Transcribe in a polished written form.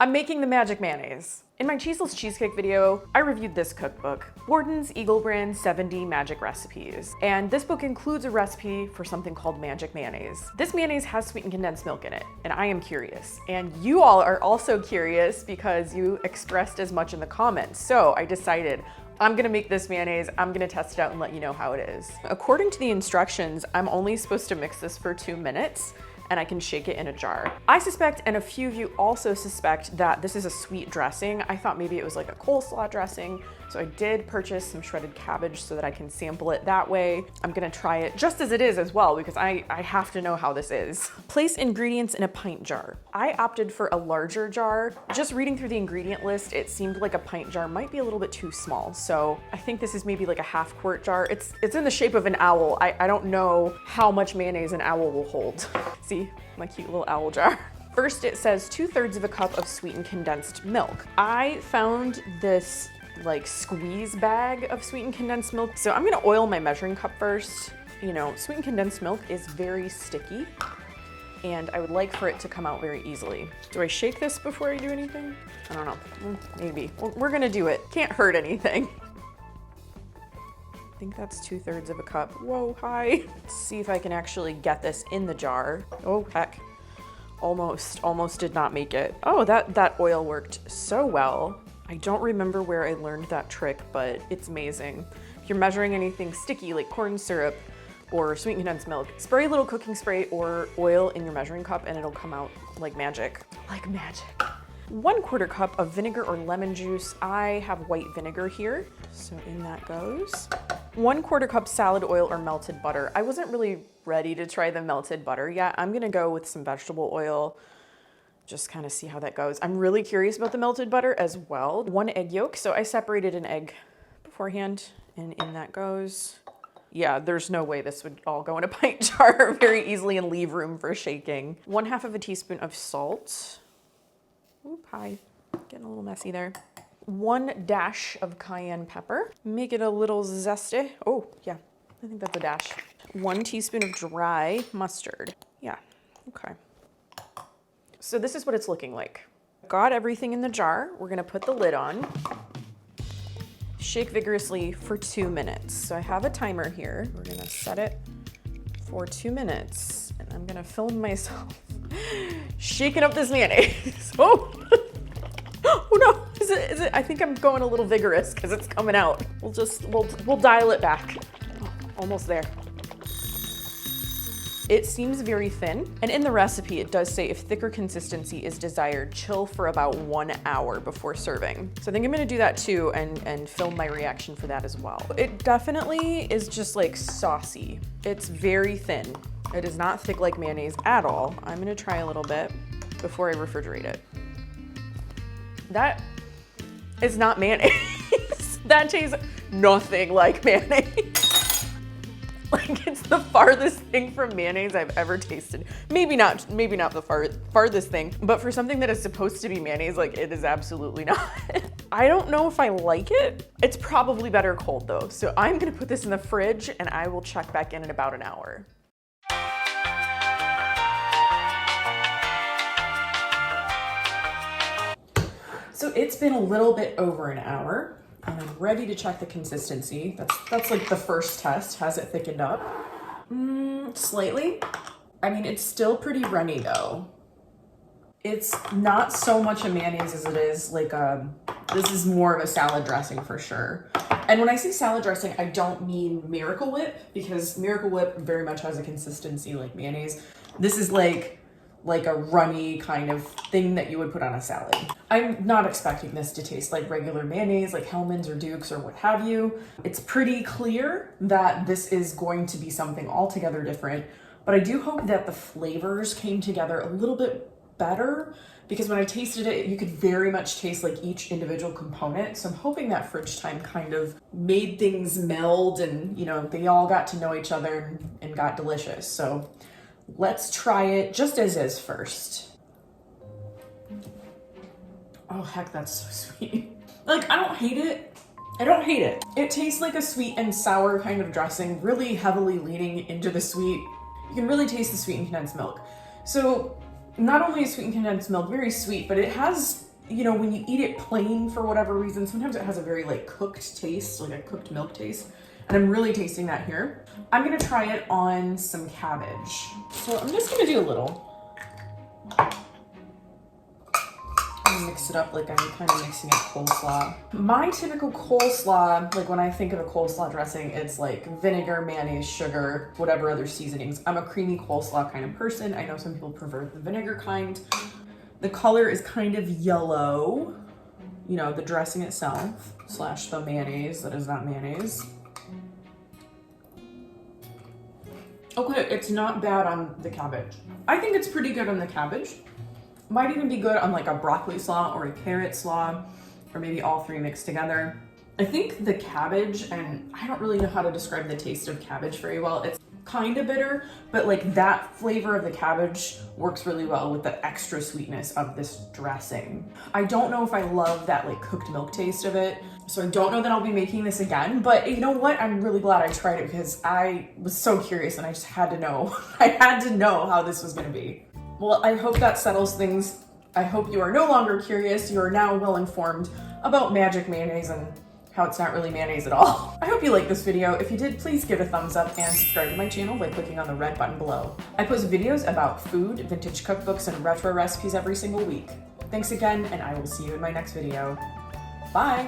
I'm making the Magic Mayonnaise. In my Cheeseless Cheesecake video, I reviewed this cookbook, Borden's Eagle Brand 70 Magic Recipes. And this book includes a recipe for something called Magic Mayonnaise. This mayonnaise has sweetened condensed milk in it, and I am curious. And you all are also curious because you expressed as much in the comments. So I decided I'm gonna make this mayonnaise, I'm gonna test it out and let you know how it is. According to the instructions, I'm only supposed to mix this for 2 minutes, and I can shake it in a jar. I suspect, and a few of you also suspect, that this is a sweet dressing. I thought maybe it was like a coleslaw dressing, so I did purchase some shredded cabbage so that I can sample it that way. I'm gonna try it just as it is as well, because I have to know how this is. Place ingredients in a pint jar. I opted for a larger jar. Just reading through the ingredient list, it seemed like a pint jar might be a little bit too small, so I think this is maybe like a half quart jar. It's in the shape of an owl. I don't know how much mayonnaise an owl will hold. See, my cute little owl jar. First, it says 2/3 of a cup of sweetened condensed milk. I found this like squeeze bag of sweetened condensed milk. So I'm gonna oil my measuring cup first. You know, sweetened condensed milk is very sticky, and I would like for it to come out very easily. Do I shake this before I do anything? I don't know, maybe. We're gonna do it. Can't hurt anything. I think that's 2/3 of a cup. Whoa, hi. Let's see if I can actually get this in the jar. Oh, heck. Almost did not make it. Oh, that oil worked so well. I don't remember where I learned that trick, but it's amazing. If you're measuring anything sticky like corn syrup or sweetened condensed milk, spray a little cooking spray or oil in your measuring cup and it'll come out like magic. Like magic. 1/4 cup of vinegar or lemon juice. I have white vinegar here, so in that goes. 1/4 cup salad oil or melted butter. I wasn't really ready to try the melted butter yet. I'm gonna go with some vegetable oil, just kind of see how that goes. I'm really curious about the melted butter as well. 1 egg yolk, so I separated an egg beforehand, and in that goes. Yeah, there's no way this would all go in a pint jar very easily and leave room for shaking. 1/2 teaspoon of salt. Oop, hi, getting a little messy there. 1 dash of cayenne pepper. Make it a little zesty. Oh, yeah, I think that's a dash. 1 teaspoon of dry mustard. Yeah, okay. So this is what it's looking like. Got everything in the jar. We're gonna put the lid on. Shake vigorously for 2 minutes. So I have a timer here. We're gonna set it for 2 minutes, and I'm gonna film myself shaking up this mayonnaise. Oh, oh no, is it? I think I'm going a little vigorous because it's coming out. We'll dial it back. Oh, almost there. It seems very thin, and in the recipe it does say if thicker consistency is desired, chill for about 1 hour before serving. So I think I'm gonna do that too and film my reaction for that as well. It definitely is just like saucy. It's very thin. It is not thick like mayonnaise at all. I'm gonna try a little bit before I refrigerate it. That is not mayonnaise. That tastes nothing like mayonnaise. Like, it's the farthest thing from mayonnaise I've ever tasted. Maybe not the farthest thing, but for something that is supposed to be mayonnaise, like, it is absolutely not. I don't know if I like it. It's probably better cold though. So I'm gonna put this in the fridge and I will check back in about an hour. So it's been a little bit over an hour. And I'm ready to check the consistency. That's like the first test. Has it thickened up? Slightly. I mean, it's still pretty runny though. It's not so much a mayonnaise as it is like this is more of a salad dressing for sure. And when I say salad dressing, I don't mean Miracle Whip, because Miracle Whip very much has a consistency like mayonnaise. This is like a runny kind of thing that you would put on a salad. I'm not expecting this to taste like regular mayonnaise, like Hellmann's or Duke's or what have you. It's pretty clear that this is going to be something altogether different, but I do hope that the flavors came together a little bit better, because when I tasted it, you could very much taste like each individual component. So I'm hoping that fridge time kind of made things meld and, you know, they all got to know each other and got delicious. So let's try it just as is first. Oh heck, that's so sweet. Like, I don't hate it. I don't hate it. It tastes like a sweet and sour kind of dressing, really heavily leaning into the sweet. You can really taste the sweetened condensed milk. So not only is sweetened condensed milk very sweet, but it has you know, when you eat it plain for whatever reason, sometimes it has a very like cooked taste, like a cooked milk taste. And I'm really tasting that here. I'm gonna try it on some cabbage. So I'm just gonna do a little. Mix it up like I'm kind of mixing it coleslaw. My typical coleslaw, like when I think of a coleslaw dressing, it's like vinegar, mayonnaise, sugar, whatever other seasonings. I'm a creamy coleslaw kind of person. I know some people prefer the vinegar kind. The color is kind of yellow, you know, the dressing itself slash the mayonnaise that is not mayonnaise. Okay, it's not bad on the cabbage. I think it's pretty good on the cabbage. Might even be good on like a broccoli slaw or a carrot slaw, or maybe all three mixed together. I think the cabbage, and I don't really know how to describe the taste of cabbage very well. It's kind of bitter, but like that flavor of the cabbage works really well with the extra sweetness of this dressing. I don't know if I love that like cooked milk taste of it, so I don't know that I'll be making this again, but you know what? I'm really glad I tried it because I was so curious and I just had to know. I had to know how this was gonna be. Well, I hope that settles things. I hope you are no longer curious. You are now well informed about Magic Mayonnaise and how it's not really mayonnaise at all. I hope you liked this video. If you did, please give it a thumbs up and subscribe to my channel by clicking on the red button below. I post videos about food, vintage cookbooks, and retro recipes every single week. Thanks again, and I will see you in my next video. Bye!